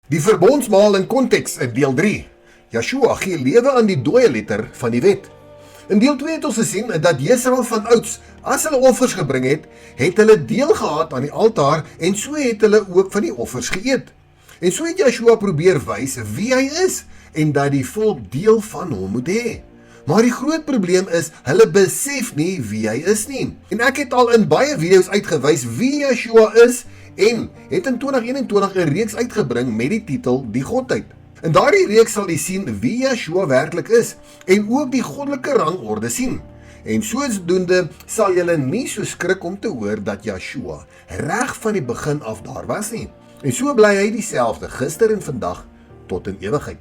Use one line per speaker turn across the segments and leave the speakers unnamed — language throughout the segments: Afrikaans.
Die verbondsmaal in konteks in deel 3. Joshua gee lewe aan die dooie letter van die wet. In deel 2 het ons gesien dat Israel van ouds, as hulle offers gebring het, het hulle deel gehad aan die altaar en so het hulle ook van die offers geëet. En so het Joshua probeer wys wie hy is en dat die volk deel van hom moet hê. Maar die groot probleem is, hulle besef nie wie hy is nie. En ek het al in baie video's uitgewys wie Joshua is en het in 2021 'n reeks uitgebring met die titel Die Godheid. In daardie reeks sal jy sien wie Joshua werklik is en ook die goddelike rangorde sien. En sodoende sal julle nie so skrik om te hoor dat Joshua reg van die begin af daar was nie. En so bly hy dieselfde gister en vandag tot in ewigheid.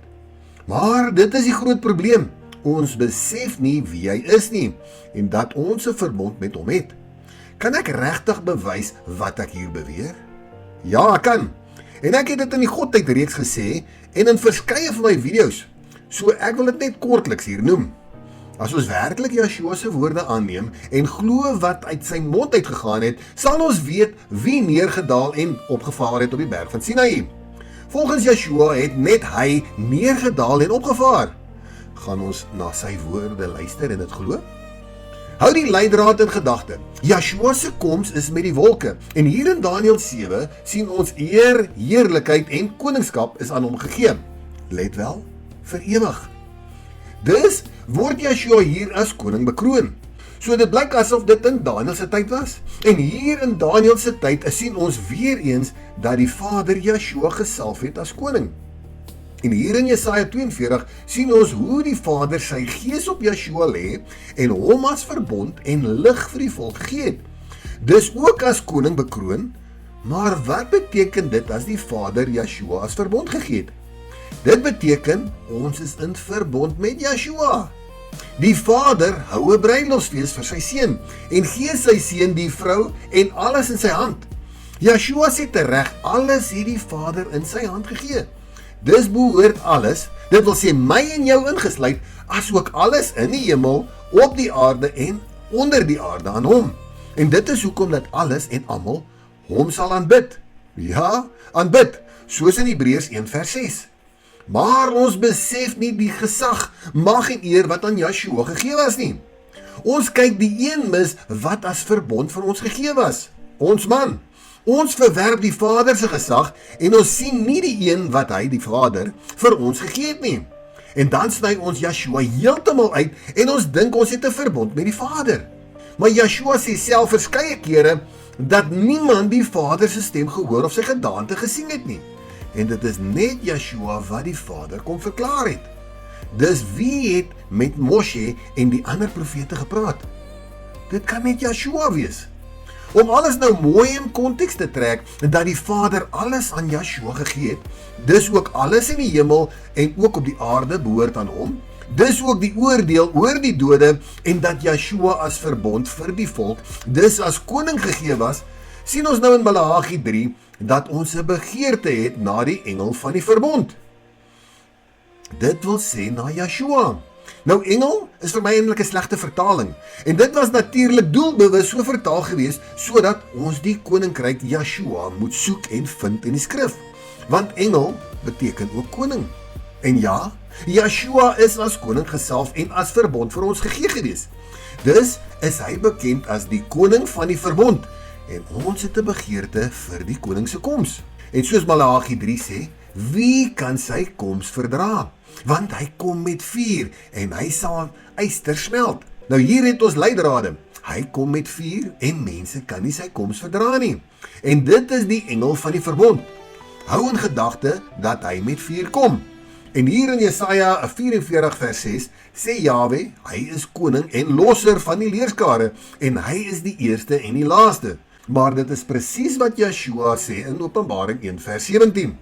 Maar dit is die groot probleem. Ons besef nie wie hy is nie en dat ons 'n verbond met hom het. Kan ek regtig bewys wat ek hier beweer? Ja, ek kan. En ek het dit in die Godheid reeks gesê en in verskeie van my video's. So ek wil dit net kortliks hier noem. As ons werklik Joshua se woorde aanneem en glo wat uit sy mond uitgegaan het, sal ons weet wie neergedaal en opgevaar het op die berg van Sinaï. Volgens Joshua het net hy neergedaal en opgevaar. Gaan ons na sy woorde luister en dit glo? Hou die leidraad in gedagte. Joshua se koms is met die wolke en hier in Daniël 7 sien ons eer, heerlikheid en koningskap is aan hom gegee. Let wel, vir ewig. Dus word Joshua hier as koning bekroon. So dit blyk asof dit in Daniël se tyd was. En hier in Daniël se tyd sien ons weer eens dat die Vader Joshua gesalf het as koning. En hier in Jesaja 42 sien ons hoe die Vader sy gees op Joshua lê en hom as verbond en lig vir die volk gegee het. Dus ook as koning bekroon, maar wat beteken dit as die Vader Joshua as verbond gegee het? Dit beteken ons is in verbond met Joshua. Die Vader hou 'n bruilofsfees vir sy seun en gee sy seun die vrou en alles in sy hand. Joshua sê tereg, alles het die Vader in sy hand gegee. Dis behoort alles, dit wil sê my en jou ingesluit, as ook alles in die hemel, op die aarde en onder die aarde aan hom. En dit is hoekom dat alles en almal hom sal aanbid. Ja, aanbid, soos in Hebreërs 1 vers 6. Maar ons besef nie die gesag, mag en eer wat aan Joshua gegee was nie. Ons kyk die een mis wat as verbond vir ons gegee was. Ons man. Ons verwerp die Vader se gesag en ons sien nie die een wat hy, die Vader, vir ons gegee het nie. En dan sny ons Joshua heeltemal uit en ons dink ons het 'n verbond met die Vader. Maar Joshua sê self verskeie kere dat niemand die Vader se stem gehoor of sy gedaante gesien het nie. En dit is net Joshua wat die Vader kom verklaar het. Dus wie het met Moshe en die ander profete gepraat? Dit kan net Joshua wees. Om alles nou mooi in konteks te trek, dat die Vader alles aan Joshua gegee het, dis ook alles in die hemel en ook op die aarde behoort aan hom, dis ook die oordeel oor die dode en dat Joshua as verbond vir die volk, dis as koning gegee was, sien ons nou in Maleagi 3, dat ons 'n begeerte het na die engel van die verbond. Dit wil sê na Joshua. Nou engel is vir my eintlik 'n slegte vertaling en dit was natuurlik doelbewus so vertaal gewees sodat ons die koninkryk Joshua moet soek en vind in die skrif. Want engel beteken ook koning. En ja, Joshua is as koning gesalf en as verbond vir ons gegee gewees. Dus is hy bekend as die koning van die verbond en ons het 'n begeerte vir die koning se koms. En soos Maleagi 3 sê, wie kan sy koms verdra? Want hy kom met vuur en hy sal yster smelt. Nou hier het ons leidrade. Hy kom met vuur en mense kan nie sy koms verdra nie. En dit is die engel van die verbond. Hou in gedagte dat hy met vuur kom. En hier in Jesaja 44 vers 6 sê Jahwe, hy is koning en losser van die leerskare en hy is die eerste en die laaste. Maar dit is presies wat Joshua sê in Openbaring 1 vers 17.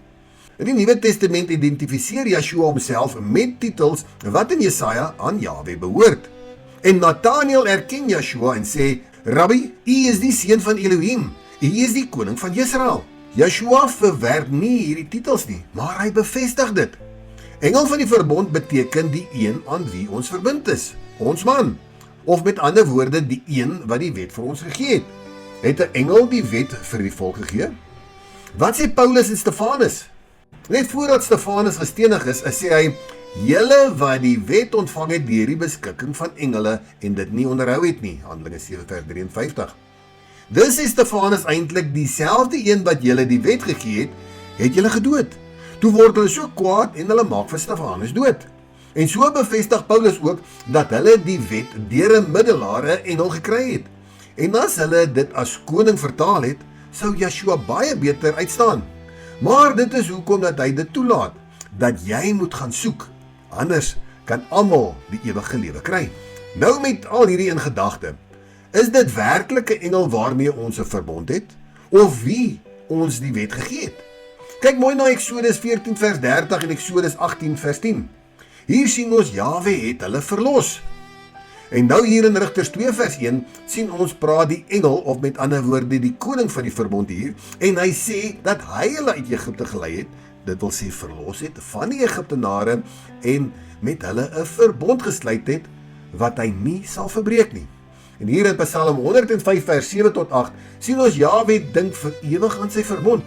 In die Nuwe Testament identifiseer Joshua homself met titels wat in Jesaja aan Jahwe behoort. En Nathanael erken Joshua en sê, Rabbi, u is die seun van Elohim, u is die koning van Israel. Joshua verwerp nie hierdie titels nie, maar hy bevestig dit. Engel van die verbond beteken die een aan wie ons verbind is, ons man. Of met ander woorde, die een wat die wet vir ons gegee het. Het 'n engel die wet vir die volk gegee? Wat sê Paulus en Stefanus? Net voordat Stefanus gestenig is, sê hy, julle wat die wet ontvang het deur die beskikking van engele en dit nie onderhou het nie, Handelinge 7 vers 53. Dis is Stefanus eintlik dieselfde een wat julle die wet gegee het julle gedood. Toe word hulle so kwaad en hulle maak vir Stefanus dood. En so bevestig Paulus ook dat hulle die wet deur 'n middelaar, 'n engel gekry het. En as hulle dit as koning vertaal het, sou Yeshua baie beter uitstaan. Maar dit is hoekom dat hy dit toelaat, dat jy moet gaan soek. Anders kan almal die ewige lewe kry. Nou met al hierdie in gedagte, is dit werklik 'n engel waarmee ons 'n verbond het? Of wie ons die wet gegee het? Kyk mooi na Eksodus 14 vers 30 en Eksodus 18 vers 10. Hier sien ons Jahwe het hulle verlos. En nou hier in Rigters 2 vers 1 sien ons praat die engel, of met ander woorde die koning van die verbond hier, en hy sê dat hy hulle uit Egipte gelei het, dit wil sê verlos het van die Egiptenare en met hulle 'n verbond gesluit het wat hy nie sal verbreek nie. En hier in Psalm 105 vers 7 tot 8 sien ons Jahwe dink vir ewig aan sy verbond.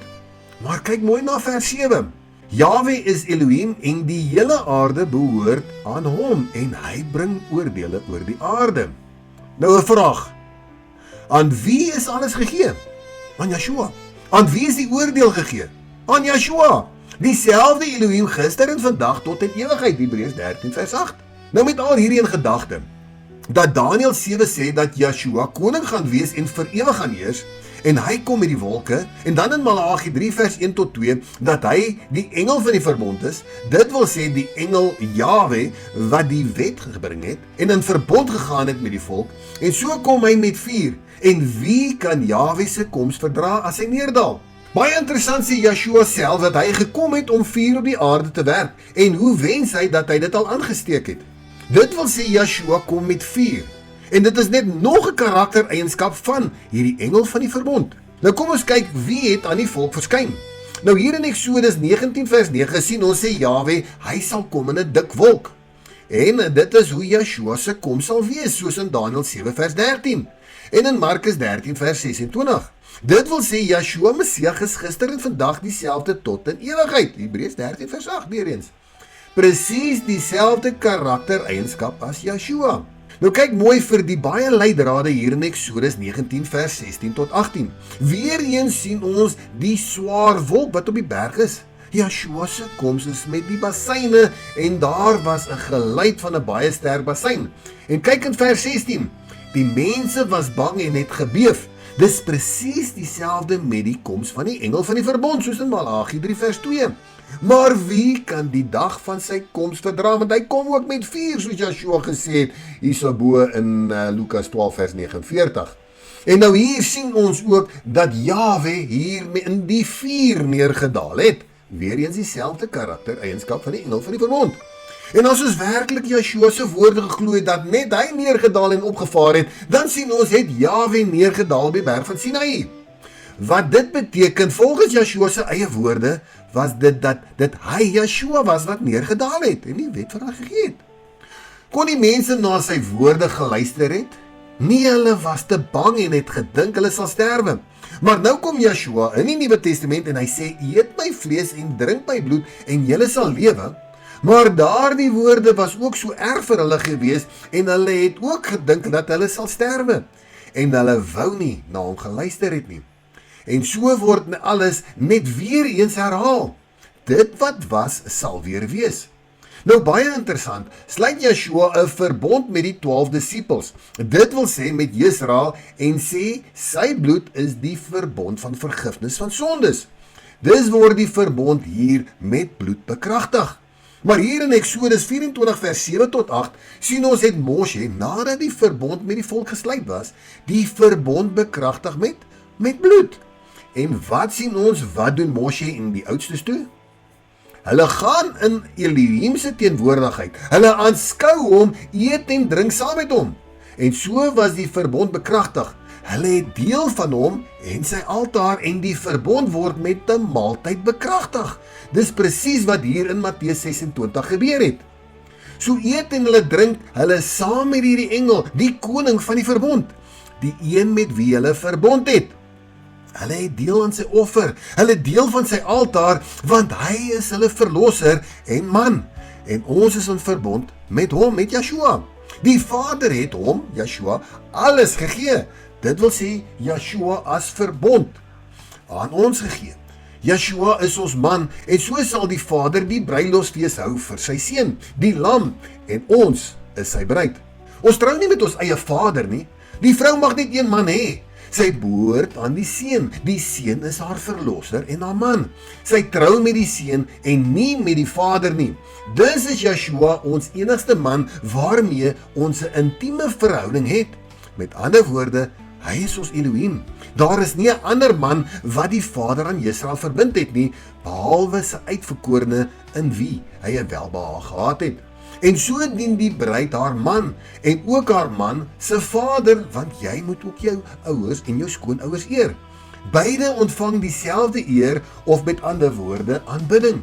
Maar kyk mooi na vers 7. Jahwe is Elohim en die hele aarde behoort aan hom en hy bring oordeele oor die aarde. Nou 'n vraag. Aan wie is alles gegee? Aan Yeshua. Aan wie is die oordeel gegee? Aan Yeshua. Dieselfde Elohim gister en vandag tot in ewigheid, Hebreërs 13 vers 8. Nou met al hierdie in gedagte, dat Daniël 7 sê dat Yeshua koning gaan wees en vir ewig gaan heers, en hy kom met die wolke, en dan in Maleagi 3 vers 1 tot 2, dat hy die engel van die verbond is, dit wil sê die engel Jahwe, wat die wet gebring het, en in verbond gegaan het met die volk, en so kom hy met vuur, en wie kan Jahwe se koms verdra as hy neerdal? Baie interessant sê Yeshua self dat hy gekom het om vuur op die aarde te werk, en hoe wens hy dat hy dit al aangesteek het? Dit wil sê Yeshua kom met vuur. En dit is net nog 'n karaktereienskap van hierdie engel van die verbond. Nou kom ons kyk wie het aan die volk verskyn. Nou hier in Eksodus 19 vers 9 sien ons sê Jahwe, hy sal kom in 'n dik wolk. En dit is hoe Yeshua se kom sal wees, soos in Daniël 7 vers 13 en in Markus 13 vers 26. Dit wil sê Yeshua Messias is gister en vandag dieselfde tot in ewigheid. Hebreërs 13 vers 8 weer eens. Presies dieselfde karaktereienskap as Yeshua. Nou kyk mooi vir die baie leidrade hier in Eksodus 19 vers 16 tot 18. Weereens sien ons die swaar wolk wat op die berg is. Yeshua se koms is met die basyne en daar was 'n geluid van 'n baie sterk basyn. En kyk in vers 16. Die mense was bang en het gebeef. Dis presies dieselfde met die koms van die engel van die verbond, soos in Maleagi 3 vers 2. Maar wie kan die dag van sy koms verdra, want hy kom ook met vuur, soos Yeshua gesê het, hierso bo in Lukas 12 vers 49. En nou hier sien ons ook dat Jahwe hier in die vuur neergedaal het. Weereens dieselfde karaktereienskap van die engel van die verbond. En as ons werklik Yeshua se woorde geglo het dat net hy neergedaal en opgevaar het, dan sien ons het Jahwe neergedaal op die berg van Sinaï. Wat dit beteken, volgens Yeshua se eie woorde, was dit dat dit hy Yeshua was wat neergedaal het en die wet vir hom gegee het. Kon die mense na sy woorde geluister het? Nee, hulle was te bang en het gedink hulle sal sterwe. Maar nou kom Yeshua in die Nuwe Testament en hy sê, eet my vlees en drink my bloed en julle sal lewe. Maar daardie woorde was ook so erg vir hulle gewees en hulle het ook gedink dat hulle sal sterwe. En hulle wou nie na hom geluister het nie. En so word alles net weer eens herhaal. Dit wat was, sal weer wees. Nou baie interessant, sluit Yeshua 'n verbond met die 12 disippels. Dit wil sê met Israel en sê sy bloed is die verbond van vergifnis van sondes. Dis word die verbond hier met bloed bekragtig. Maar hier in Eksodus 24 vers 7 tot 8 sien ons het Moshe, nadat die verbond met die volk gesluit was, die verbond bekragtig met bloed. En wat sien ons, wat doen Moshe en die oudstes toe? Hulle gaan in Elohim se teenwoordigheid. Hulle aanskou hom, eet en drink saam met hom. En so was die verbond bekragtig. Hulle het deel van hom en sy altaar en die verbond word met 'n maaltyd bekragtig. Dis presies wat hier in Matteus 26 gebeur het. So eet en hulle drink hulle saam met hierdie engel, die koning van die verbond, die een met wie hulle verbond het. Hulle het deel aan sy offer, hulle deel van sy altaar, want hy is hulle verlosser en man. En ons is in verbond met hom, met Yeshua. Die Vader het hom, Yeshua, alles gegee. Dit wil sê, Yeshua as verbond aan ons gegee. Yeshua is ons man, en so sal die Vader die bruilofsfees hou vir sy seun, die lam, en ons is sy bruid. Ons trou nie met ons eie vader nie. Die vrou mag net een man hê. Sy behoort aan die seun. Die seun is haar verlosser en haar man. Sy trou met die seun en nie met die vader nie. Dis is Yeshua ons enigste man waarmee ons 'n intieme verhouding het. Met ander woorde, hy is ons Elohim. Daar is nie 'n ander man wat die Vader aan Israel verbind het nie, behalwe sy uitverkorene in wie hy 'n welbehaag gehad het. En so dien die bruid haar man, en ook haar man se vader, want jy moet ook jou ouers en jou skoonouers eer. Beide ontvang dieselfde eer, of met ander woorde, aanbidding.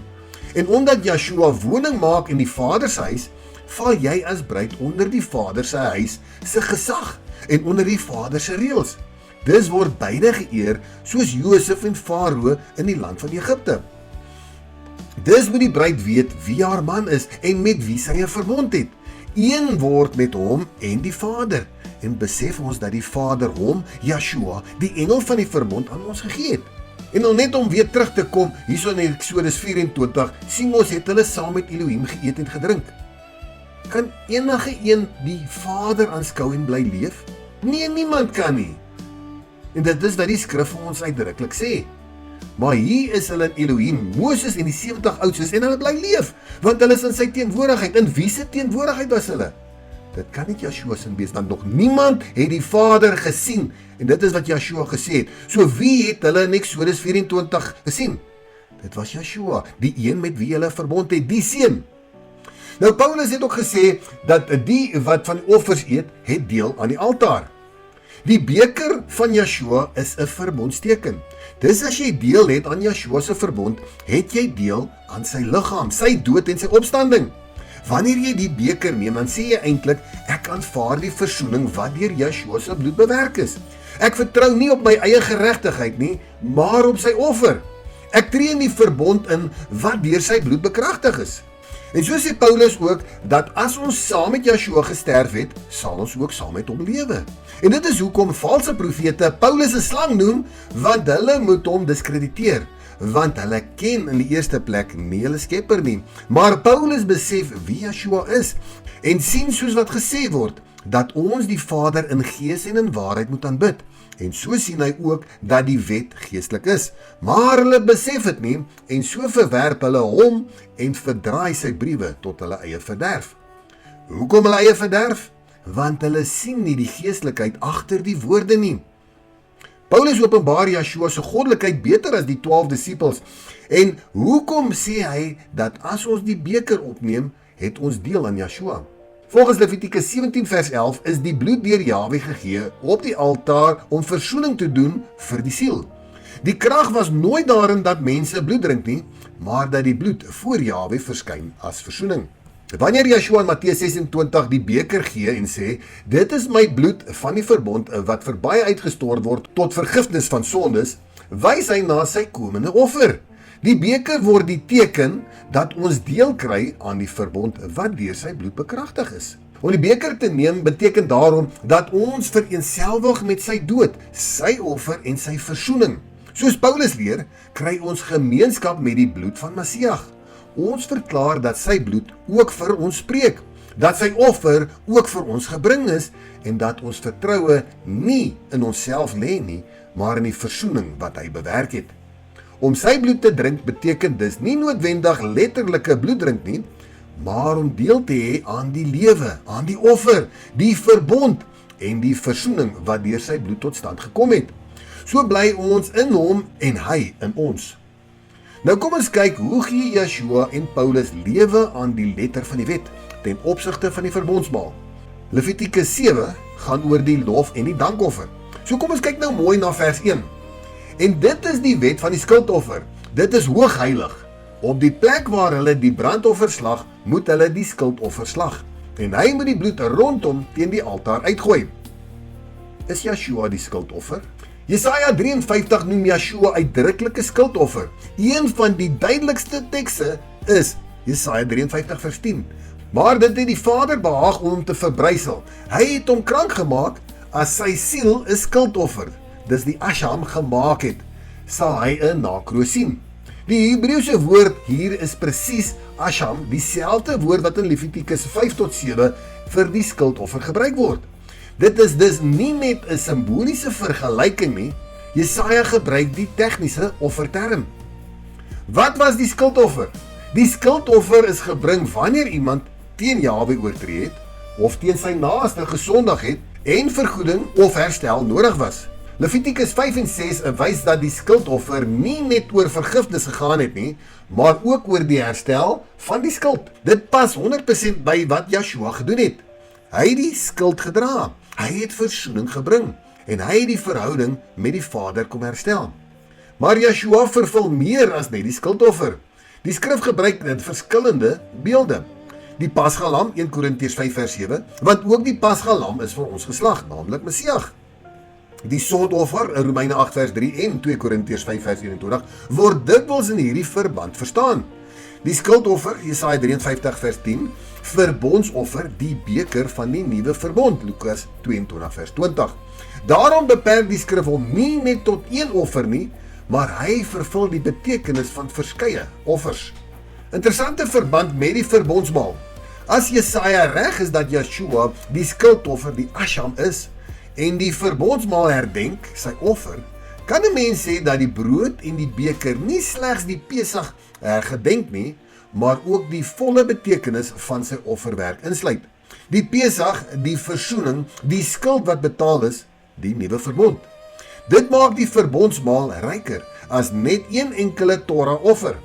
En omdat Yeshua woning maak in die Vader se huis, val jy as bruid onder die Vader se huis se gesag en onder die Vader se reëls. Dis word beide geëer, soos Josef en Farao in die land van Egipte. Dis moet die bruid weet wie haar man is en met wie sy 'n verbond het. Een word met hom en die Vader. En besef ons dat die Vader hom, Yeshua, die engel van die verbond aan ons gegee het. En al net om weer terug te kom, hierso in Eksodus 24, sien ons het hulle saam met Elohim geëet en gedrink. Kan enige een die Vader aanskou en bly leef? Nee, niemand kan nie. En dit is wat die skrif vir ons uitdruklik sê. Maar hier is hulle in Elohim, Moses en die 70 oudses, en hulle bly leef, want hulle is in sy teenwoordigheid. In wie se teenwoordigheid was hulle? Dit kan nie Yeshua se wees, want nog niemand het die Vader gesien, en dit is wat Yeshua gesê het. So wie het hulle in Eksodus 24 gesien? Dit was Yeshua, die een met wie hulle verbond het, die seun. Nou Paulus het ook gesê, dat die wat van die offers eet, het deel aan die altaar. Die beker van Yeshua is 'n verbondsteken. Dis as jy deel het aan Yeshua se verbond, het jy deel aan sy liggaam, sy dood en sy opstanding. Wanneer jy die beker neem, dan sê jy eintlik, ek aanvaar die versoening wat deur Yeshua se bloed bewerk is. Ek vertrou nie op my eie geregtigheid nie, maar op sy offer. Ek tree in die verbond in wat deur sy bloed bekragtig is. En so sê Paulus ook, dat as ons saam met Yeshua gesterf het, sal ons ook saam met hom lewe. En dit is hoekom valse profete Paulus 'n slang noem, want hulle moet hom diskrediteer, want hulle ken in die eerste plek nie hulle skepper nie. Maar Paulus besef wie Yeshua is, en sien soos wat gesê word, dat ons die Vader in gees en in waarheid moet aanbid. En so sien hy ook dat die wet geestelik is. Maar hulle besef dit nie, en so verwerp hulle hom en verdraai sy briewe tot hulle eie verderf. Hoekom hulle eie verderf? Want hulle sien nie die geestelikheid agter die woorde nie. Paulus openbaar Yeshua se goddelikheid beter as die 12 disippels. En hoekom sê hy dat as ons die beker opneem, het ons deel aan Yeshua? Volgens Levitikus 17 vers 11 is die bloed deur Jahwe gegee op die altaar om versoening te doen vir die siel. Die krag was nooit daarin dat mense bloed drink nie, maar dat die bloed voor Jahwe verskyn as versoening. Wanneer Yeshua in Matteus 26 die beker gee en sê, dit is my bloed van die verbond wat vir baie uitgestort word tot vergifnis van sondes, wys hy na sy komende offer. Die beker word die teken dat ons deel kry aan die verbond wat deur sy bloed bekragtig is. Om die beker te neem beteken daarom dat ons vereenselwig met sy dood, sy offer en sy versoening. Soos Paulus leer, kry ons gemeenskap met die bloed van Messias. Ons verklaar dat sy bloed ook vir ons spreek, dat sy offer ook vir ons gebring is en dat ons vertroue nie in onsself lê nie, maar in die versoening wat hy bewerk het. Om sy bloed te drink beteken dus nie noodwendig letterlike bloed drink nie, maar om deel te hê aan die lewe, aan die offer, die verbond en die versoening wat deur sy bloed tot stand gekom het. So bly ons in hom en hy in ons. Nou kom ons kyk hoe gee Yeshua en Paulus lewe aan die letter van die wet ten opsigte van die verbondsmaal. Levitikus 7 gaan oor die lof en die dankoffer. So kom ons kyk nou mooi na vers 1. En dit is die wet van die skuldoffer. Dit is hoogheilig. Op die plek waar hulle die brandoffer slag, moet hulle die skuldoffer slag. En hy moet die bloed rondom teen die altaar uitgooi. Is Yeshua die skuldoffer? Jesaja 53 noem Yeshua uitdrukklik 'n skuldoffer. Een van die duidelikste tekste is Jesaja 53 vers 10. Maar dit het die Vader behaag om hom te verbrysel. Hy het hom krank gemaak as sy siel 'n skuldoffer. Dis die asham gemaak het, sal hy 'n nakroos sien. Die Hebreëse woord hier is presies asham, dieselfde woord wat in Levitikus 5 tot 7 vir die skuldoffer gebruik word. Dit is dus nie net 'n simboliese vergelyking nie, Jesaja gebruik die tegniese offerterm. Wat was die skuldoffer? Die skuldoffer is gebring wanneer iemand teen Jahwe oortree het, of teen sy naaste gesondig het, en vergoeding of herstel nodig was. Levitikus 5 en 6 wys dat die skuldoffer nie net oor vergifnis gegaan het nie, maar ook oor die herstel van die skuld. Dit pas 100% by wat Yeshua gedoen het. Hy het die skuld gedra, hy het versoening gebring, en hy het die verhouding met die Vader kom herstel. Maar Yeshua vervul meer as net die skuldoffer. Die skrif gebruik dit verskillende beelde. Die pasgalam, 1 Korintiërs 5 vers 7, want ook die pasgalam is vir ons geslag, naamlik Messias. Die sondoffer in Romeine 8 vers 3 en 2 Korintiërs 5 vers 21 word dikwels in hierdie verband verstaan. Die skuldoffer, Jesaja 53 vers 10, verbondsoffer, die beker van die nuwe verbond, Lukas 22 vers 20. Daarom beperk die skrif hom nie net tot een offer nie, maar hy vervul die betekenis van verskeie offers. Interessante verband met die verbondsmaal. As Jesaja reg is dat Yeshua die skuldoffer, die asham is, en die verbondsmaal herdenk, sy offer, kan 'n mens sê dat die brood en die beker nie slegs die Pesach hergedenk nie, maar ook die volle betekenis van sy offerwerk insluit. Die Pesach, die versoening, die skuld wat betaal is, die nuwe verbond. Dit maak die verbondsmaal ryker as net een enkele Torah offer.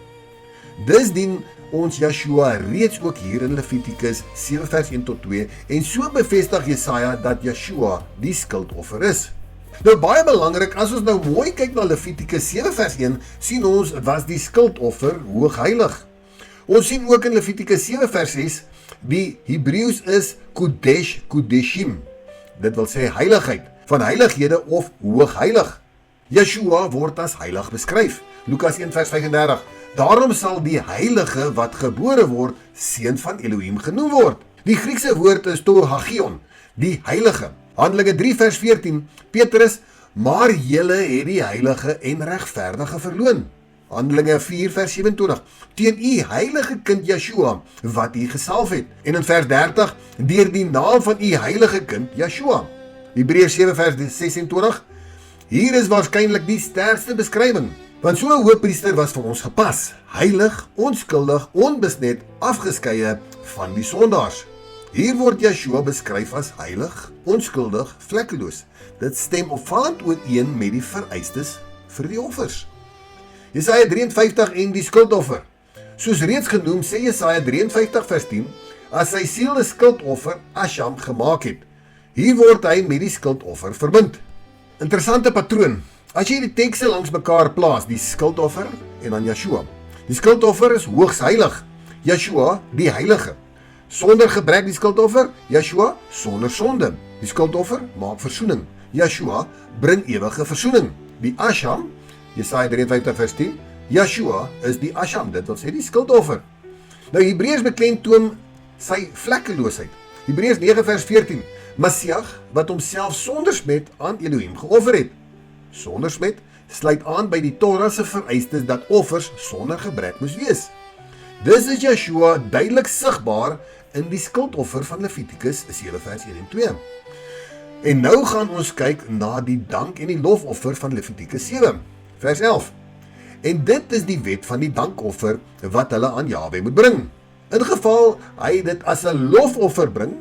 Dis dien ons Yeshua reeds ook hier in Levitikus 7 vers 1 tot 2 en so bevestig Jesaja dat Yeshua die skuldoffer is. Nou baie belangrik, as ons nou mooi kyk na Levitikus 7 vers 1, sien ons was die skuldoffer hoogheilig. Ons sien ook in Levitikus 7 vers 6, die Hebreëus is Kodesh Kodeshim. Dit wil sê heiligheid, van heilighede of hoogheilig. Yeshua word as heilig beskryf. Lukas 1 vers 35. Daarom sal die heilige wat gebore word, seun van Elohim genoem word. Die Griekse woord is tohagion, die heilige. Handelinge 3 vers 14, Petrus, maar julle het die heilige en regverdige verloon. Handelinge 4 vers 27, teen u heilige kind Yeshua, wat u gesalf het. En in vers 30, deur die naam van u heilige kind Yeshua. Hebreërs 7 vers 26, hier is waarskynlik die sterkste beskrywing. Want so 'n hoëpriester was vir ons gepas, heilig, onskuldig, onbesnet, afgeskeie van die sondaars. Hier word Yeshua beskryf as heilig, onskuldig, vlekkeloos. Dit stem opvallend ooreen met die vereistes vir die offers. Jesaja 53 en die skuldoffer. Soos reeds genoem, sê Jesaja 53 vers 10, as sy siel 'n skuldoffer, asham, gemaak het. Hier word hy met die skuldoffer verbind. Interessante patroon. As jy die tekste langs mekaar plaas, die skuldoffer en dan Yeshua. Die skuldoffer is hoogs heilig, Yeshua die heilige. Sonder gebrek die skuldoffer, Yeshua sonder sonde. Die skuldoffer maak versoening, Yeshua bring ewige versoening. Die asham, Jesaja 53 vers 10, Yeshua is die asham, dit wil sê die skuldoffer. Nou Hebreërs beklemtoon sy vlekkeloosheid. Hebreërs 9 vers 14, Messias wat homself sonder smet aan Elohim geoffer het. Sonder smet sluit aan by die Torah se vereistes dat offers sonder gebrek moes wees. Dis is Yeshua duidelik sigbaar in die skuldoffer van Levitikus 7 vers 1 en 2. En nou gaan ons kyk na die dank en die lofoffer van Levitikus 7 vers 11. En dit is die wet van die dankoffer wat hulle aan Jahwe moet bring. In geval hy dit as 'n lofoffer bring,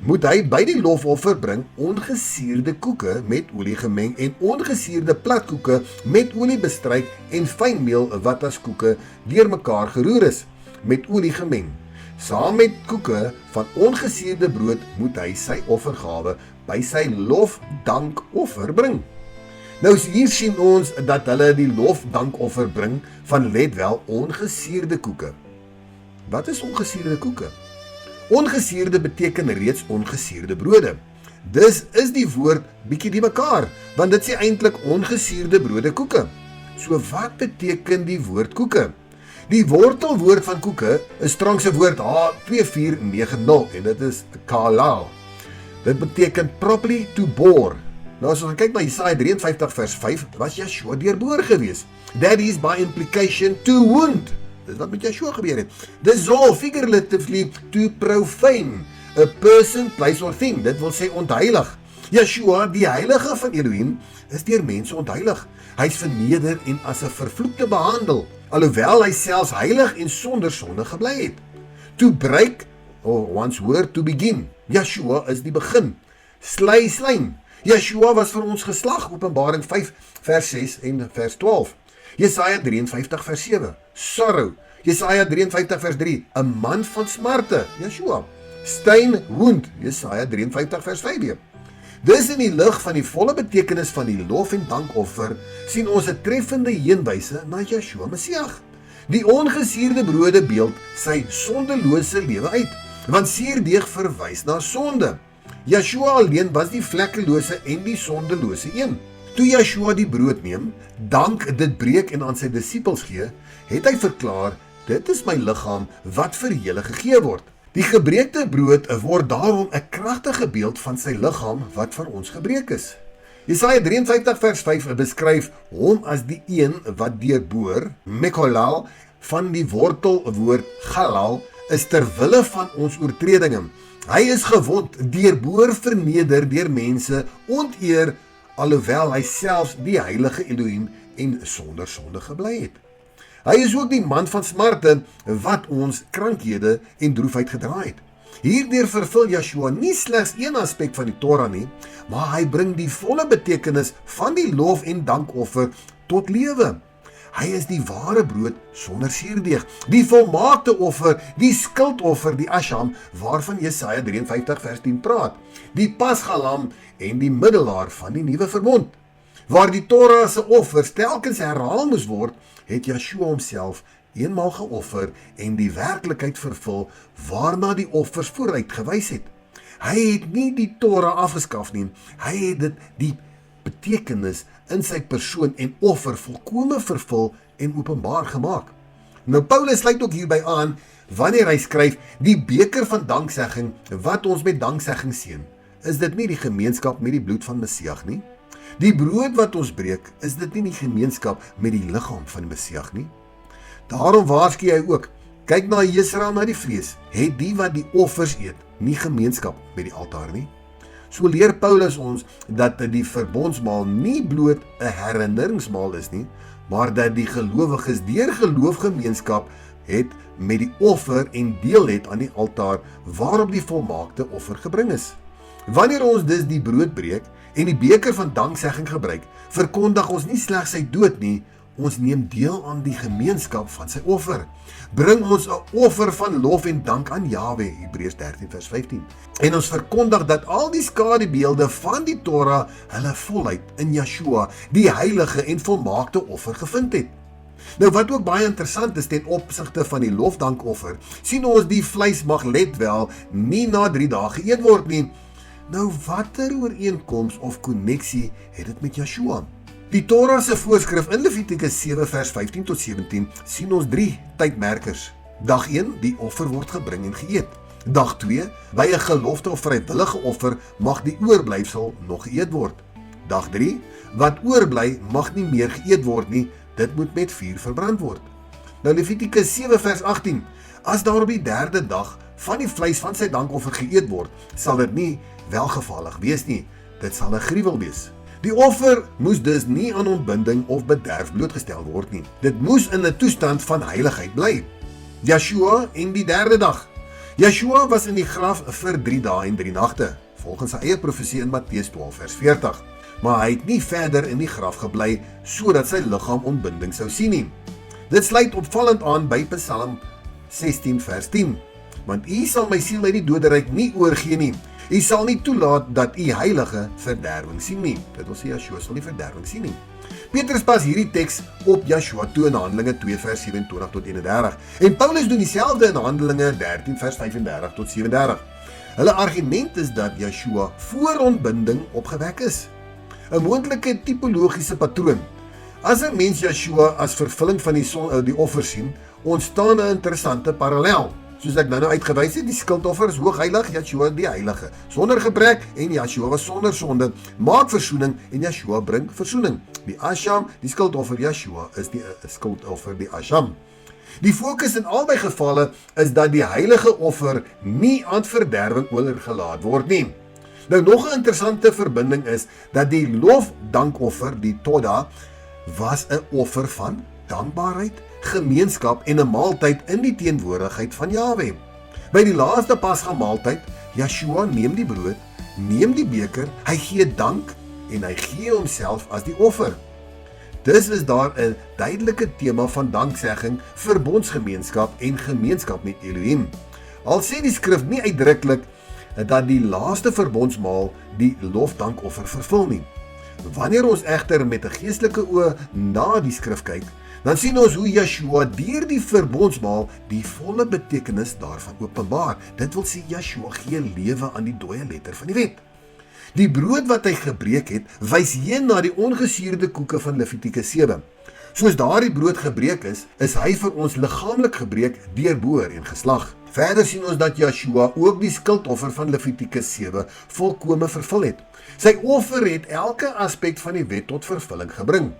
moet hy by die lofoffer bring ongesuurde koeke met olie gemeng en ongesuurde platkoeke met olie bestryk en fynmeel wat as koeke deurmekaar geroer is, met olie gemeng. Saam met koeke van ongesuurde brood moet hy sy offergawe by sy lofdankoffer bring. Nou hier sien ons dat hulle die lofdankoffer bring van let wel ongesuurde koeke. Wat is ongesuurde koeke? Ongesuurde beteken reeds ongesuurde brode. Dis is die woord bietjie die mekaar, want dit sê eintlik ongesuurde brode koeke. So wat beteken die woord koeke? Die wortelwoord van koeke is Strongse woord H2490 en dit is kalal. Dit beteken properly to bore. Nou as ons kyk na Jesaja 53 vers 5, was Yeshua deurboor gewees. That is by implication to wound. Dis wat met Yeshua gebeur het. Dissolve, figuratively to profane a person, place or thing. Dit wil sê ontheilig. Yeshua, die heilige van Elohim, is deur mense ontheilig. Hy is verneder en as 'n vervloekte behandel, alhoewel hy selfs heilig en sonder sonde gebly het. To break, or once word to begin. Yeshua is die begin. Slyn. Yeshua was vir ons geslag, Openbaring 5 vers 6 en vers 12. Jesaja 53 vers 7. Sorrow. Jesaja 53 vers 3. 'n man van smarte. Yeshua. Stain, wound. Jesaja 53 vers 5. Dis in die lig van die volle betekenis van die lof en dankoffer sien ons 'n treffende heenwyse na Yeshua Messias. Die ongesuurde brode beeld sy sondelose lewe uit, want suurdeeg verwys na sonde. Yeshua alleen was die vlekkelose en die sondelose een. Toe Yeshua die brood neem, dank dit breek en aan sy disippels gee, het hy verklaar, dit is my liggaam wat vir julle gegee word. Die gebreekte brood word daarom 'n kragtige beeld van sy liggaam wat vir ons gebreek is. Jesaja 53 vers 5 beskryf hom as die een wat deurboor, mekolal, van die wortelwoord galal, is ter wille van ons oortredinge. Hy is gewond, deurboor, verneder deur mense, onteer, alhoewel hy selfs die heilige Elohim en sonder sonde gebly het. Hy is ook die man van smarte wat ons krankhede en droefheid gedra het. Hierdeur vervul Yeshua nie slegs een aspek van die Torah nie, maar hy bring die volle betekenis van die lof en dankoffer tot lewe. Hy is die ware brood sonder suurdeeg, die volmaakte offer, die skuldoffer, die asham, waarvan Jesaja 53 vers 10 praat, die pasgalam en die middelaar van die nuwe verbond. Waar die Torah se offers telkens herhaal moes word, het Yeshua homself eenmaal geoffer en die werklikheid vervul waarna die offers vooruit gewys het. Hy het nie die Torah afgeskaf nie, hy het dit die betekenis in sy persoon en offer volkome vervul en openbaar gemaak. Nou Paulus sluit ook hierby aan wanneer hy skryf die beker van danksegging wat ons met danksegging seën. Is dit nie die gemeenskap met die bloed van Messias nie? Die brood wat ons breek, is dit nie die gemeenskap met die liggaam van die Messias nie? Daarom waarsku hy ook, kyk na Israel na die vlees, het die wat die offers eet, nie gemeenskap met die altaar nie. So leer Paulus ons dat die verbondsmaal nie bloot 'n herinneringsmaal is nie, maar dat die gelowiges deur geloof gemeenskap het met die offer en deel het aan die altaar waarop die volmaakte offer gebring is. Wanneer ons dus die brood breek en die beker van danksegging gebruik, verkondig ons nie slegs sy dood nie, ons neem deel aan die gemeenskap van sy offer. Bring ons 'n offer van lof en dank aan Jahwe, Hebreërs 13 vers 15. En ons verkondig dat al die skadubeelde van die Torah hulle volheid in Yeshua, die heilige en volmaakte offer gevind het. Nou wat ook baie interessant is ten opsigte van die lofdankoffer, sien ons die vleis mag let wel nie na 3 dae geëet word nie. Nou watter ooreenkoms of koneksie het dit met Yeshua? Die Torah se voorskrif in Levitikus 7 vers 15 tot 17 sien ons 3 tydmerkers. Dag 1, die offer word gebring en geëet. Dag 2, by 'n gelofte of vrywillige offer mag die oorblyfsel nog geëet word. Dag 3, wat oorbly mag nie meer geëet word nie, dit moet met vuur verbrand word. Nou Levitikus 7 vers 18, as daar op die 3de dag van die vleis van sy dankoffer geëet word, sal dit nie welgevallig wees nie, dit sal 'n gruwel wees. Die offer moes dus nie aan ontbinding of bederf blootgestel word nie. Dit moes in 'n toestand van heiligheid bly. Yeshua en die 3de dag. Yeshua was in die graf vir 3 dae en 3 nagte, volgens sy eie profesie in Matteus 12 vers 40. Maar hy het nie verder in die graf gebly sodat sy liggaam ontbinding sou sien nie. Dit sluit opvallend aan by Psalm 16 vers 10. Want U sal my siel uit die doderyk nie oorgee nie. U sal nie toelaat dat U heilige verderwing sien nie. Dit wil sê Yeshua sal nie verderwing sien nie. Petrus pas hierdie teks op Yeshua toe in Handelinge 2 vers 27 tot 31. En Paulus doen dieselfde in Handelinge 13 vers 35 tot 37. Hulle argument is dat Yeshua voor ontbinding opgewek is. 'n moontlike tipologiese patroon. As 'n mens Yeshua as vervulling van die offer sien, ontstaan 'n interessante parallel. Soos ek nou uitgewys het, die skuldoffer is hoogheilig, Yeshua die heilige, sonder gebrek en Yeshua was sonder sonde, maak versoening en Yeshua bring versoening. Die Asham, die skuldoffer, Yeshua is die skuldoffer, die Asham. Die fokus in albei gevalle is dat die heilige offer nie aan verderwing oorgelaat word nie. Nou nog 'n interessante verbinding is dat die lofdankoffer, die Toda, was 'n offer van dankbaarheid, gemeenskap en 'n maaltyd in die teenwoordigheid van Jahwe. By die laaste Pasga maaltyd, Yeshua neem die brood, neem die beker, hy gee dank en hy gee homself as die offer. Dus is daar 'n duidelike tema van danksegging, verbondsgemeenskap en gemeenskap met Elohim. Al sê die skrif nie uitdruklik dat die laaste verbondsmaal die lofdankoffer vervul nie. Wanneer ons egter met 'n geestelike oë na die skrif kyk, dan sien ons hoe Yeshua deur die verbondsmaal die volle betekenis daarvan openbaar. Dit wil sê Yeshua gee lewe aan die dooie letter van die wet. Die brood wat hy gebreek het, wys heen na die ongesuurde koeke van Levitikus 7. Soos daardie brood gebreek is hy vir ons liggaamlik gebreek deur boer en geslag. Verder sien ons dat Yeshua ook die skuldoffer van Levitikus 7 volkome vervul het. Sy offer het elke aspek van die wet tot vervulling gebring.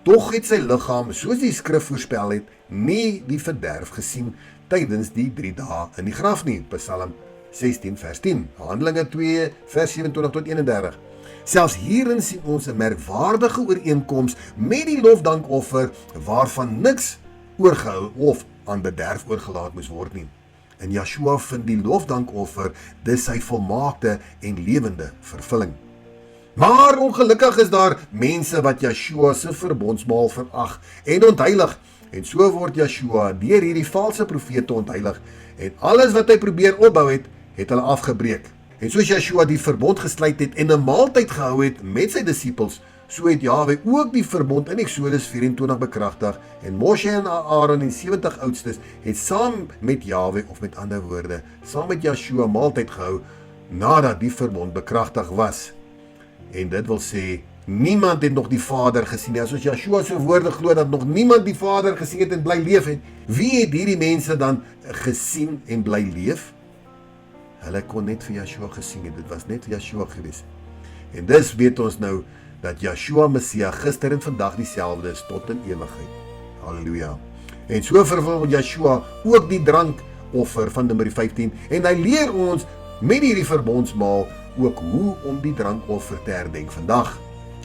Tog het sy liggaam, soos die skrif voorspel het, nie die verderf gesien tydens die 3 dae in die graf nie. Psalm 16 vers 10, Handelinge 2 vers 27 tot 31. Selfs hierin sien ons 'n merkwaardige ooreenkoms met die lofdankoffer waarvan niks oorgehou of aan bederf oorgelaat moes word nie. In Yeshua vind die lofdankoffer dis sy volmaakte en lewende vervulling. Maar ongelukkig is daar mense wat Yeshua se verbondsmaal verag en ontheilig, en so word Yeshua deur hierdie valse profete ontheilig en alles wat hy probeer opbou het hulle afgebreek. En soos Yeshua die verbond gesluit het en 'n maaltyd gehou het met sy disippels, so het Jahwe ook die verbond in Eksodus 24 bekragtig en Moshe en Aaron en 70 oudstes het saam met Jahwe, of met ander woorde, saam met Yeshua maaltyd gehou nadat die verbond bekragtig was. En dit wil sê, niemand het nog die Vader gesien nie. As ons Yeshua se woorde glo dat nog niemand die Vader gesien het en bly leef het, wie het hierdie mense dan gesien en bly leef? Hulle kon net vir Yeshua gesien het, dit was net Yeshua gewees. En dus weet ons nou dat Yeshua Messia gister en vandag dieselfde is tot in ewigheid. Halleluja. En so vervul Yeshua ook die drankoffer van Numeri 15 en hy leer ons met hierdie verbondsmaal ook hoe om die drankoffer te herdenk vandag.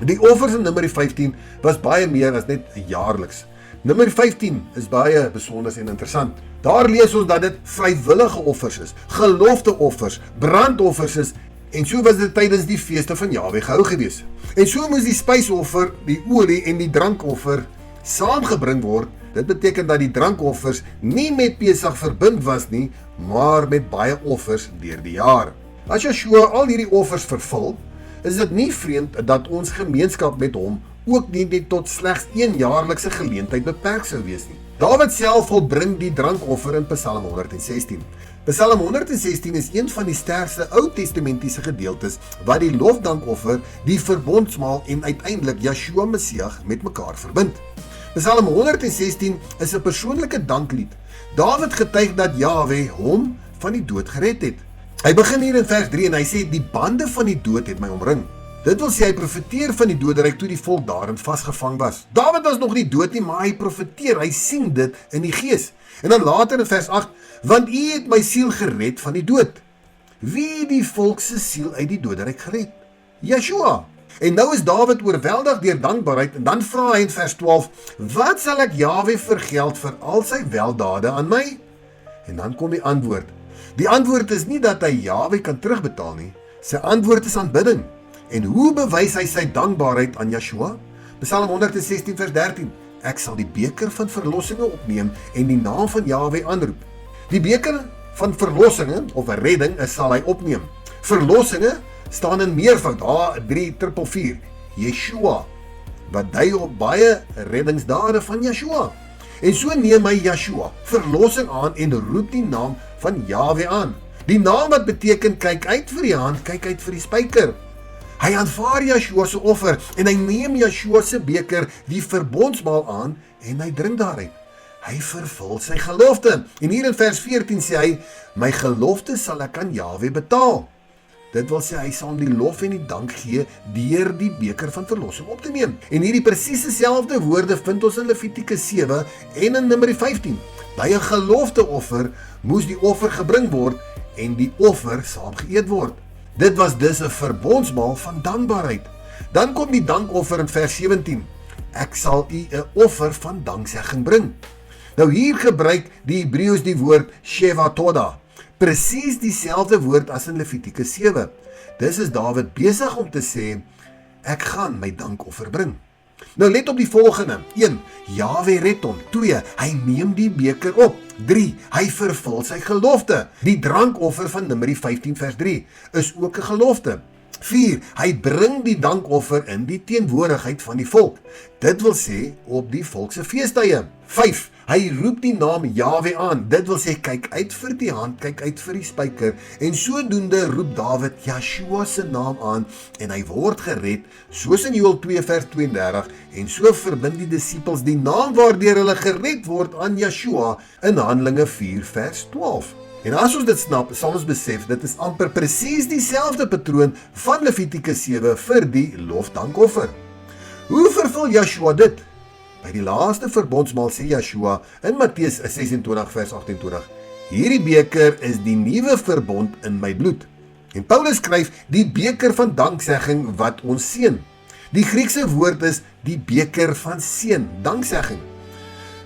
Die offers in Numeri 15 was baie meer as net jaarliks. Numeri 15 is baie besonder en interessant. Daar lees ons dat dit vrywillige offers is, gelofte offers, brandoffers is, en so was dit tydens die feeste van Jahwe gehou gewees. En so moes die spysoffer, die olie en die drankoffer saamgebring word. Dit beteken dat die drankoffers nie met Pesach verbind was nie, maar met baie offers deur die jaar. As Yeshua al hierdie offers vervul, is dit nie vreemd dat ons gemeenskap met hom ook nie tot slegs 1 jaarlikse geleentheid beperk sou wees nie. Dawid self volbring die drankoffer in Psalm 116. Psalm 116 is een van die sterkste Oud-testamentiese gedeeltes wat die lofdankoffer, die verbondsmaal en uiteindelik Yeshua Messia met mekaar verbind. Psalm 116 is 'n persoonlike danklied. Dawid getuig dat Jahwe hom van die dood gered het. Hy begin hier in vers 3 en hy sê, die bande van die dood het my omring. Dit wil sê hy profeteer van die doderyk toe die volk daarin vasgevang was. Dawid was nog nie dood nie, maar hy profeteer, hy sien dit in die gees. En dan later in vers 8, want U het my siel gered van die dood. Wie het die volk se siel uit die doderyk gered? Yeshua. En nou is Dawid oorweldig deur dankbaarheid en dan vra hy in vers 12, wat sal ek Jahwe vergeld vir al sy weldade aan my? En dan kom die antwoord. Die antwoord is nie dat hy Jahwe kan terugbetaal nie. Sy antwoord is aanbidding. En hoe bewys hy sy dankbaarheid aan Yeshua? Psalm 116 vers 13. Ek sal die beker van verlossinge opneem en die naam van Jahwe aanroep. Die beker van verlossinge of redding sal hy opneem. Verlossinge staan in meervoud, H344, Yeshua, wat dui op baie reddingsdade van Yeshua. En so neem hy Yeshua, verlossing aan en roep die naam van Jahwe aan. Die naam wat beteken kyk uit vir die hand, kyk uit vir die spyker. Hy aanvaar Yeshua se offer en hy neem Yeshua se beker, die verbondsmaal aan en hy drink daaruit. Hy vervul sy gelofte. En hier in vers 14 sê hy, my gelofte sal ek aan Jahwe betaal. Dit wil sê, hy sal die lof en die dank gee deur die beker van verlossing op te neem. En hierdie presies dieselfde woorde vind ons in Levitikus 7 en in Numeri 15. By 'n gelofteoffer moes die offer gebring word en die offer saam geëet word. Dit was dus 'n verbondsmaal van dankbaarheid. Dan kom die dankoffer in vers 17. Ek sal u 'n offer van danksegging bring. Nou hier gebruik die Hebreëus die woord Sheva Toda. Presies dieselfde woord as in Levitikus 7. Dis is Dawid besig om te sê, ek gaan my dankoffer bring. Nou let op die volgende. 1. Jahwe red hom. 2. Hy neem die beker op. 3. Hy vervul sy gelofte. Die drankoffer van Numeri 15 vers 3 is ook 'n gelofte. 4. Hy bring die dankoffer in die teenwoordigheid van die volk. Dit wil sê op die volk se feestydde. 5. Hy roep die naam Jahwe aan. Dit wil sê kyk uit vir die hand, kyk uit vir die spyker en sodoende roep Dawid Yeshua se naam aan en hy word gered soos in Joël 2 vers 32 en so verbind die disippels die naam waardeur hulle gered word aan Yeshua in Handelinge 4 vers 12. En as ons dit snap, sal ons besef dit is amper presies dieselfde patroon van Levitikus 7 vir die lofdankoffer. Hoe vervul Yeshua dit? By die laaste verbondsmaal sê Yeshua in Matteus 26 vers 28, hierdie beker is die nuwe verbond in my bloed. En Paulus skryf die beker van danksegging wat ons seën. Die Griekse woord is die beker van seën, danksegging.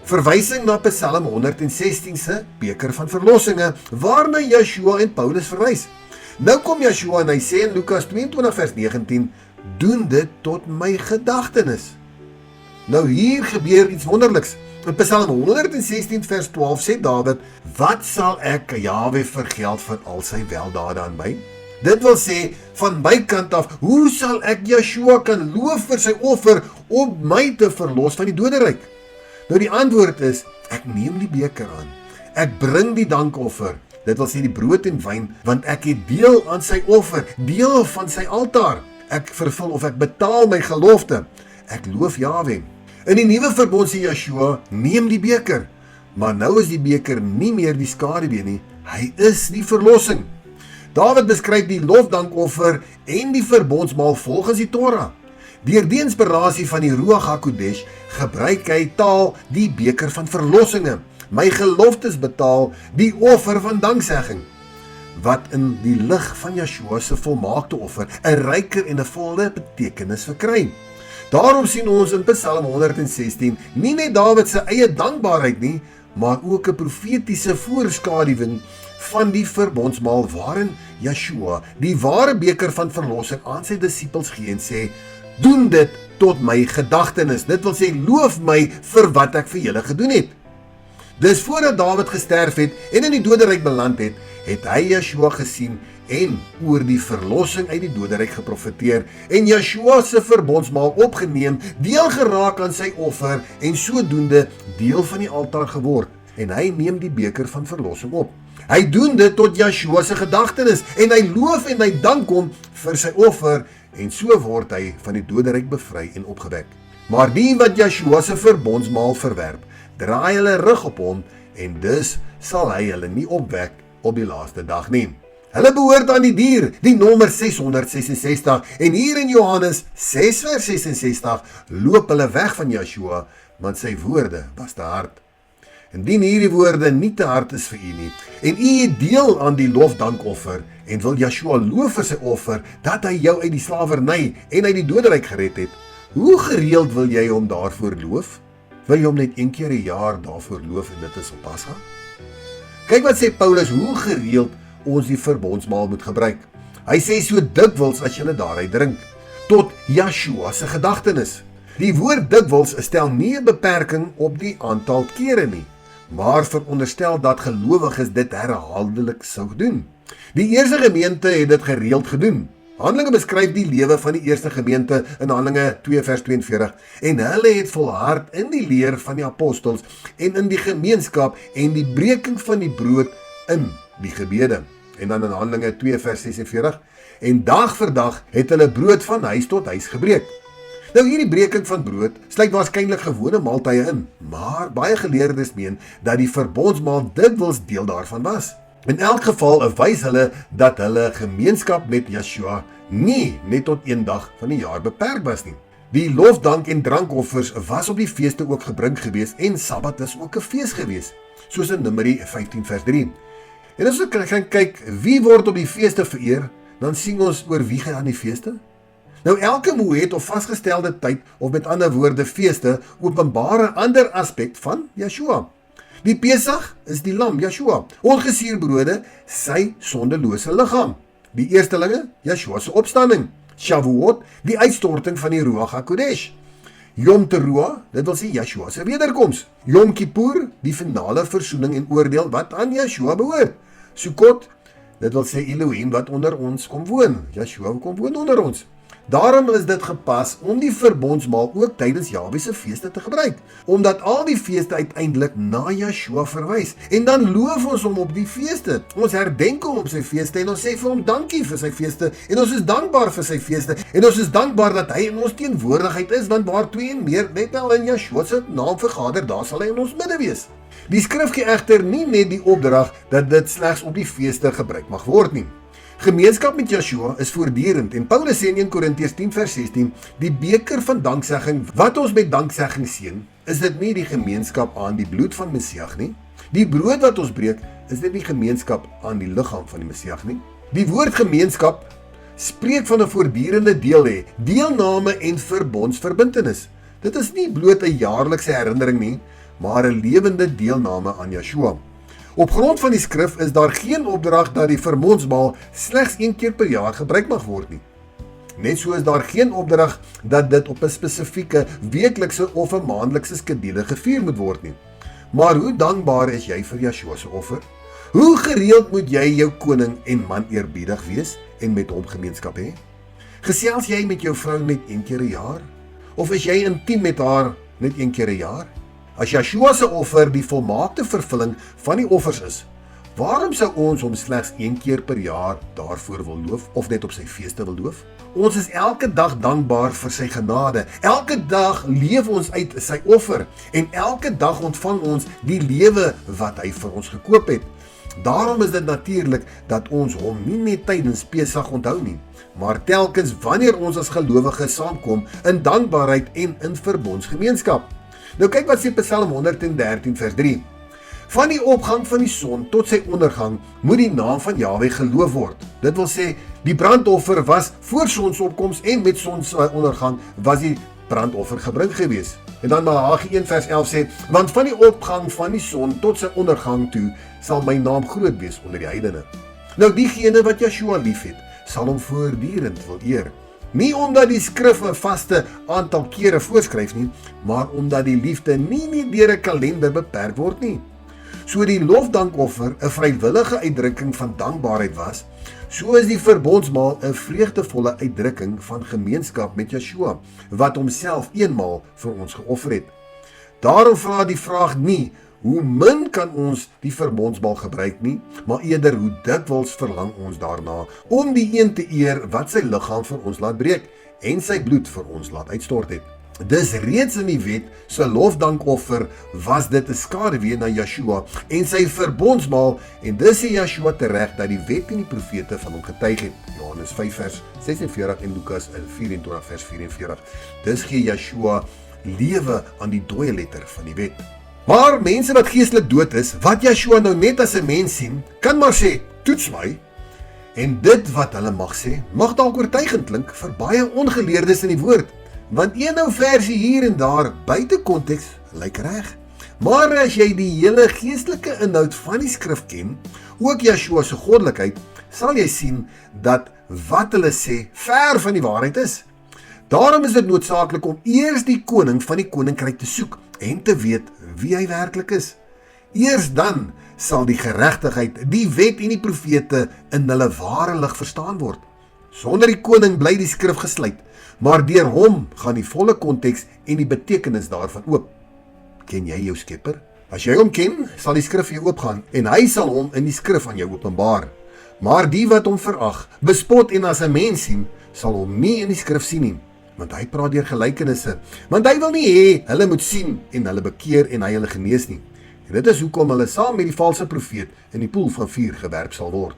Verwysing na Psalm 116 se beker van verlossinge, waarna Yeshua en Paulus verwys. Nou kom Yeshua en hy sê in Lukas 22 vers 19, doen dit tot my gedagtenis. Nou hier gebeur iets wonderliks. In Psalm 116 vers 12 sê Dawid, wat sal ek Jahwe vergeld vir al sy weldade aan my? Dit wil sê, van my kant af, hoe sal ek Yeshua kan loof vir sy offer om my te verlos van die doderyk? Nou die antwoord is, ek neem die beker aan. Ek bring die dankoffer. Dit wil sê die brood en wyn, want ek het deel aan sy offer, deel van sy altaar. Ek vervul of ek betaal my gelofte. Ek loof Jahwe. In die nuwe verbond sê Yeshua, neem die beker. Maar nou is die beker nie meer die skaduwee nie. Hy is die verlossing. Dawid beskryf die lofdankoffer en die verbondsmaal volgens die Torah. Deur die inspirasie van die Ruach HaKodesh gebruik hy taal die beker van verlossinge. My geloftes betaal die offer van danksegging. Wat in die lig van Yeshua se volmaakte offer 'n ryker en 'n volle betekenis verkry. Daarom sien ons in Psalm 116 nie net Dawid se eie dankbaarheid nie, maar ook 'n profetiese voorskaduwing van die verbondsmaal waarin Yeshua die ware beker van verlossing aan sy disippels gee en sê, doen dit tot my gedagtenis. Dit wil sê, loof my vir wat ek vir julle gedoen het. Dis voordat Dawid gesterf het en in die doderyk beland het, het hy Yeshua gesien en oor die verlossing uit die doderyk geprofeteer en Yeshua se verbondsmaal opgeneem, deel geraak aan sy offer en sodoende deel van die altaar geword. En hy neem die beker van verlossing op. Hy doen dit tot Yeshua se gedagtenis en hy loof en hy dank hom vir sy offer en so word hy van die doderyk bevry en opgewek. Maar die wat Yeshua se verbondsmaal verwerp, draai hulle rug op hom en dus sal hy hulle nie opwek op die laaste dag nie. Hulle behoort aan die dier, die nommer 666 en hier in Johannes 6 vers 66 loop hulle weg van Yeshua, want sy woorde was te hard. Indien hierdie woorde nie te hard is vir u nie en u het deel aan die lofdankoffer en wil Yeshua loof vir sy offer dat hy jou uit die slawerny en uit die doderyk gered het, hoe gereeld wil jy hom daarvoor loof? Wil jy hom net een keer 'n jaar daarvoor loof en dit is op Pasga? Kyk wat sê Paulus, hoe gereeld ons die verbondsmaal moet gebruik. Hy sê so dikwels as julle daaruit drink, tot Yeshua se gedagtenis. Die woord dikwels stel nie 'n beperking op die aantal kere nie, maar veronderstel dat gelowiges dit herhaaldelik sou doen. Die eerste gemeente het dit gereeld gedoen. Handelinge beskryf die lewe van die eerste gemeente in Handelinge 2 vers 42 en hulle het volhard in die leer van die apostels en in die gemeenskap en die breking van die brood in die gebede. En dan in Handelinge 2 vers 46, en dag vir dag het hulle brood van huis tot huis gebreek. Nou hierdie breking van brood sluit waarskynlik gewone maaltye in, maar baie geleerdes meen dat die verbondsmaal dikwels deel daarvan was. In elk geval wys hulle dat hulle gemeenskap met Yeshua nie net tot een dag van die jaar beperk was nie. Die lofdank en drankoffers was op die feeste ook gebring gewees en Sabbat is ook 'n fees gewees, soos in Numeri 15 vers 3. En as ons gaan kyk wie word op die feeste vereer, dan sien ons oor wie gaan aan die feeste. Nou elke moed of vasgestelde tyd, of met ander woorde feeste, openbaar 'n ander aspek van Yeshua. Die Pesach is die lam, Yeshua, ongesuurbrode, sy sondelose liggaam. Die eerstelinge, Yeshua se opstanding. Shavuot, die uitstorting van die Ruach HaKodesh. Yom Teruah, dit wil sê Yeshua se wederkoms. Yom Kippur, die finale versoening en oordeel wat aan Yeshua behoort. Sukkot, dit wil sê Elohim wat onder ons kom woon. Yeshua kom woon onder ons. Daarom is dit gepas om die verbondsmaal ook tydens Jahwe se feeste te gebruik, omdat al die feeste uiteindelik na Yeshua verwys. En dan loof ons hom op die feeste. Ons herdenk hom op sy feeste en ons sê vir hom dankie vir sy feeste en ons is dankbaar vir sy feeste en ons is dankbaar dat hy in ons teenwoordigheid is, want waar twee en meer net wel in Yeshua se naam vergader, daar sal hy in ons midde wees. Die skrif gee egter nie net die opdrag dat dit slegs op die feeste gebruik mag word nie. Gemeenskap met Yeshua is voortdurend en Paulus sê in 1 Korintiërs 10 vers 16, die beker van danksegging wat ons met danksegging seën, is dit nie die gemeenskap aan die bloed van Messias nie. Die brood wat ons breek, is dit nie gemeenskap aan die liggaam van die Messias nie. Die woord gemeenskap spreek van 'n voortdurende deel hê, deelname en verbondsverbintenis. Dit is nie bloot 'n jaarlikse herinnering nie, maar 'n lewende deelname aan Yeshua. Op grond van die skrif is daar geen opdrag dat die verbondsmaal slegs een keer per jaar gebruik mag word nie. Net so is daar geen opdrag dat dit op 'n spesifieke weeklikse of 'n maandelikse skedule gevier moet word nie. Maar hoe dankbaar is jy vir Yeshua se offer? Hoe gereeld moet jy jou koning en man eerbiedig wees en met hom gemeenskap hê? Gesels jy met jou vrou net een keer 'n jaar? Of is jy intiem met haar net een keer 'n jaar? As Yeshua se offer die volmaakte vervulling van die offers is, waarom sou ons hom slegs een keer per jaar daarvoor wil loof of net op sy feeste wil loof? Ons is elke dag dankbaar vir sy genade. Elke dag leef ons uit sy offer en elke dag ontvang ons die lewe wat hy vir ons gekoop het. Daarom is dit natuurlik dat ons hom nie net tydens Pesach onthou nie, maar telkens wanneer ons as gelowiges saamkom in dankbaarheid en in verbondsgemeenskap. Nou kyk wat sê Psalm 113 vers 3. Van die opgang van die son tot sy ondergang moet die naam van Jahwe geloof word. Dit wil sê, die brandoffer was voor sonsopkoms en met sonsondergang was die brandoffer gebring gewees. En dan Malagi 1 vers 11 sê, want van die opgang van die son tot sy ondergang toe sal my naam groot wees onder die heidene. Nou diegene wat Yeshua liefhet, sal hom voortdurend wil eer. Nie omdat die skrif 'n vaste aantal kere voorskryf nie, maar omdat die liefde nie deur 'n kalender beperk word nie. So die lofdankoffer 'n vrywillige uitdrukking van dankbaarheid was, so is die verbondsmaal 'n vreugdevolle uitdrukking van gemeenskap met Yeshua, wat homself eenmaal vir ons geoffer het. Daarom vra die vraag nie, hoe min kan ons die verbondsmaal gebruik nie, maar eerder hoe dikwels verlang ons daarna, om die een te eer wat sy liggaam vir ons laat breek, en sy bloed vir ons laat uitstort het. Dis reeds in die wet, sy lofdankoffer was dit 'n skaduwee na Yeshua, en sy verbondsmaal, en dis sê Yeshua tereg dat die wet en die profete van hom getuig het. Johannes 5 vers 46 en Lukas 24 vers 44. Dis gee Yeshua lewe aan die dooie letter van die wet. Maar mense wat geestelik dood is, wat Yeshua nou net as 'n mens sien, kan maar sê, toets my. En dit wat hulle mag sê, mag dalk oortuigend klink vir baie ongeleerdes in die woord, want een ou versie hier en daar buite konteks lyk reg. Maar as jy die hele geestelike inhoud van die skrif ken, ook Yeshua se goddelikheid, sal jy sien dat wat hulle sê ver van die waarheid is. Daarom is dit noodsaaklik om eers die koning van die koninkryk te soek en te weet wie hy werklik is. Eers dan sal die geregtigheid, die wet en die profete in hulle ware lig verstaan word. Sonder die koning bly die skrif gesluit, maar deur hom gaan die volle konteks en die betekenis daarvan oop. Ken jy jou Skepper? As jy hom ken, sal die skrif vir jou oopgaan en hy sal hom in die skrif aan jou openbaar. Maar die wat hom verag, bespot en as 'n mens sien, sal hom nie in die skrif sien nie, want hy praat deur gelykenisse, want hy wil nie hê hulle moet sien en hulle bekeer en hy hulle genees nie. En dit is hoekom hulle saam met die valse profeet in die poel van vuur gewerp sal word.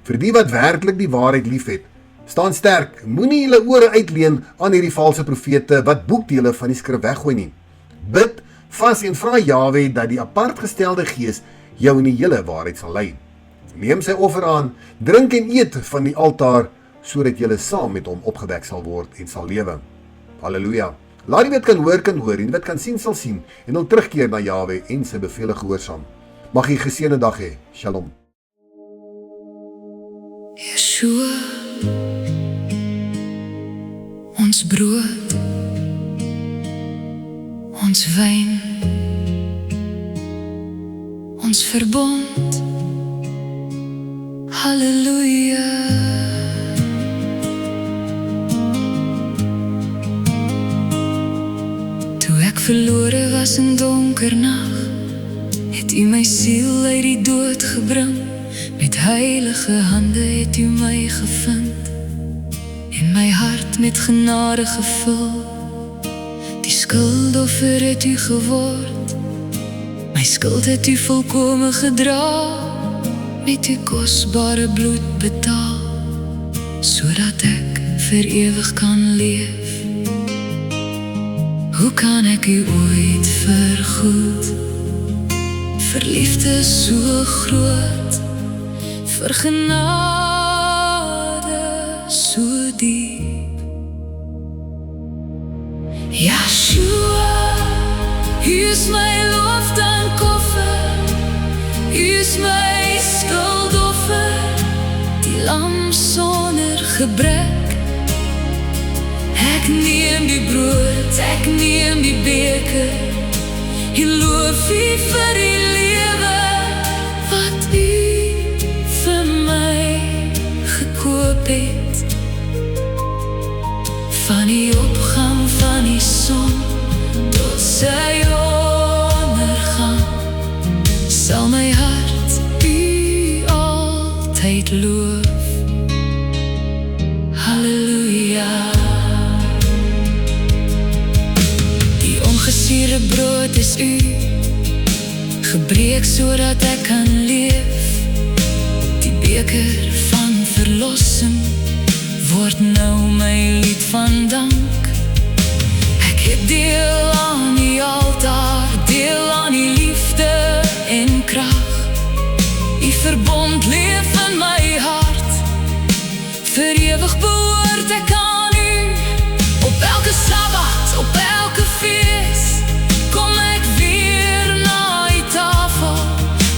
Vir die wat werklik die waarheid liefhet, staan sterk, moenie julle ore uitleen aan hierdie valse profete wat boekdele van die skrif weggooi nie. Bid, vas en vra Jahwe dat die apartgestelde gees jou in die hele waarheid sal lei. Neem sy offer aan, drink en eet van die altaar, sodat julle saam met hom opgewek sal word en sal lewe. Halleluja. Laat die wat kan hoor, en die wat kan sien, sal sien, en wil terugkeer na Jahwe en sy bevele gehoorsaam. Mag jy 'n geseënde dag hê. Shalom.
Yeshua, ons brood, ons wyn, ons verbond. Halleluja. Toe ek verlore was in donker nag, het U my siel uit die dood gebring. Met heilige hande het U my gevind en my hart met genade gevul. Die skuldoffer het U geword, my skuld het U volkome gedra. Met U kosbare bloed betaal, sodat ek vir ewig kan leef. Hoe kan ek U ooit vergoed? Vir liefde so groot, vir genade so diep. Yeshua, U is my lofdankoffer, U is my skuldoffer, die lam sonder gebrek. Ek neem die brood, ek neem die beker, en loof U vir die lewe wat U vir my gekoop het. Van die opgang van die son tot sy ondergang, sal my hart U altyd loof. Halleluja. Die ongesuurde brood is U, gebreek sodat ek kan leef. Die beker van verlossing word nou my lied van dank. Ek het deel aan die altaar, deel aan die liefde en krag. U verbond leef in my hart, vir ewig behoort ek aan U. Op elke Sabbat, op elke fees, kom ek weer na die tafel,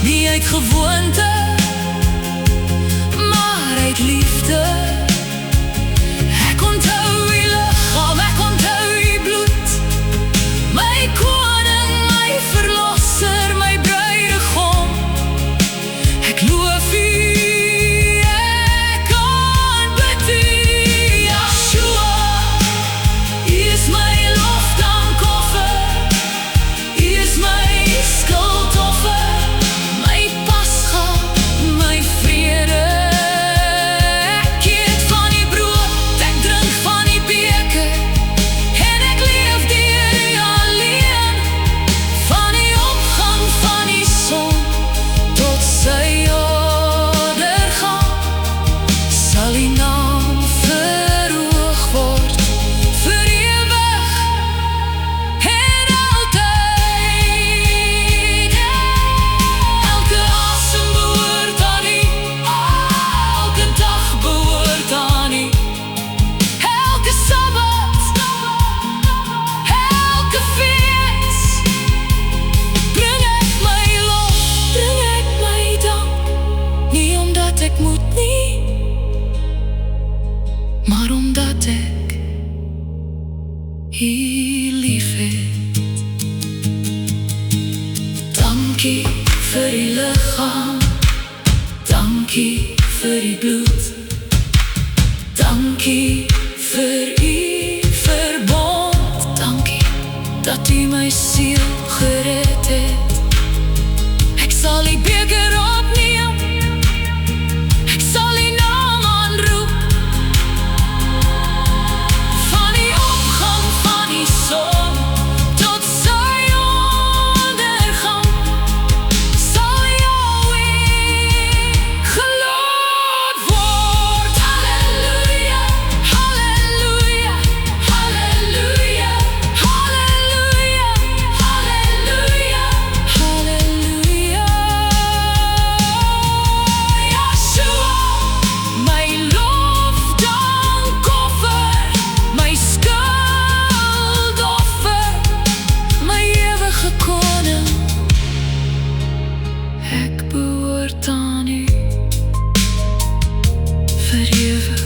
nie uit gewoonte, maar uit liefde. Ek onthou U liggaam, ek onthou U bloed, my koning, my verlosser, my bruidegom. Ek loof U, ek aanbid U. Yeshua, U is my lofdankoffer, U is my skuldoffer, my pasga, my vrede. Ek eet van die brood, ek drink van die beker, en ek leef deur U alleen. Van die opgang van die son tot sy ondergang, sal U naam verhoog word, vir ewig en altyd. Elke asem behoort aan U, elke dag behoort aan U. Elke Sabbat, elke fees, bring ek my lof, bring ek my dank. Nie omdat ek moet nie, maar omdat ek U liefhet. Dankie vir die liggaam, dankie vir die bloed, dankie vir U verbond, dankie dat U my siel gered het. Ek sal die beker opneem, ek vir ewig.